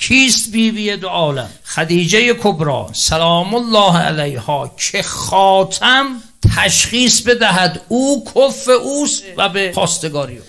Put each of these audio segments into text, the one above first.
کیست بیبی دو عالم؟ خدیجه کبری سلام الله علیها که خاتم تشخیص بدهد او کف اوست و به خواستگاری او.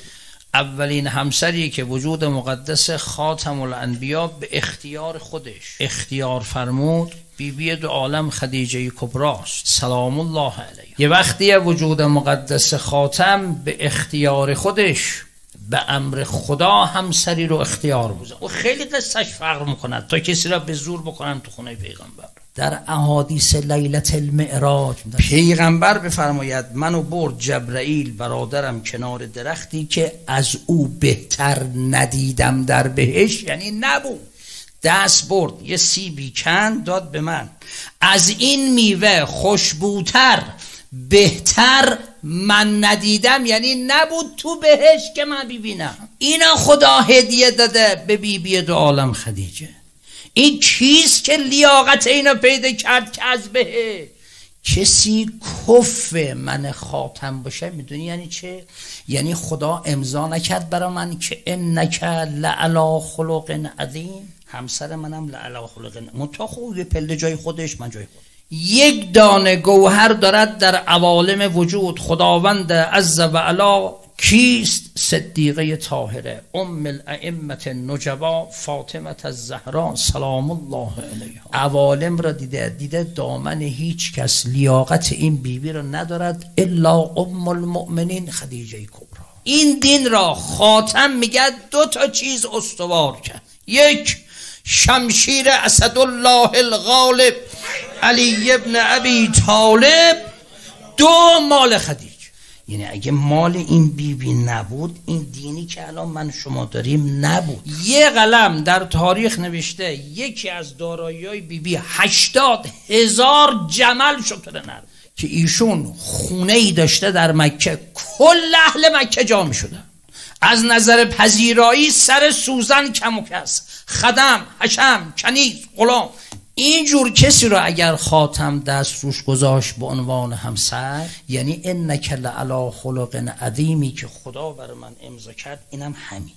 اولین همسری که وجود مقدس خاتم الانبیا به اختیار خودش اختیار فرمود بیبی دو عالم خدیجه کبری است سلام الله علیها. یه وقتی وجود مقدس خاتم به اختیار خودش به امر خدا همسری رو اختیار بوده و خیلی قصهش فرق میکند تا کسی را به زور بکنن تو خونه پیغمبر. در احادیث لیلت المعراج پیغمبر بفرماید منو برد جبرائیل برادرم کنار درختی که از او بهتر ندیدم در بهشت، یعنی نبود. دست برد یه سیبی کند داد به من، از این میوه خوشبوتر بهتر من ندیدم، یعنی نبود تو بهشت که من ببینم. اینا خدا هدیه داده به بیبی دو عالم خدیجه. این کیست که لیاقت اینو پیدا کرد که از بهشت کسی کف من خاتم باشه؟ میدونی یعنی چه؟ یعنی خدا امضا نکرد برای من که انک لعلی خلق عظیم، همسر منم لعلی خلق عظیم، منتها خوب پله جای خودش من جای خودم. یک دانه گوهر دارد در عوالم وجود خداوند عز و علا. کیست؟ صدیقه طاهره ام الائمه النجبا فاطمه الزهرا سلام الله علیها. عوالم را دیده دامن هیچ کس لیاقت این بیبی را ندارد الا ام المؤمنین خدیجه کبری. این دین را خاتم میگه دو تا چیز استوار کرد. یک، شمشیر اسدالله الغالب علی ابن ابی طالب. دو، مال خدیجه. یعنی اگه مال این بیبی نبود این دینی که الان من شما داریم نبود. یه قلم در تاریخ نوشته یکی از دارایی‌های بیبی 80,000 جمل شتر نر که ایشون خونه‌ای داشته در مکه، کل اهل مکه جا می‌شدن. از نظر پذیرایی سر سوزن کم و کس، خدم، حشم، کنیز، غلام. اینجور کسی رو اگر خاتم دست روش گذاشت به عنوان همسر، یعنی انک لعلی خلق عظیمی که خدا برای من امضا کرد، اینم همینه.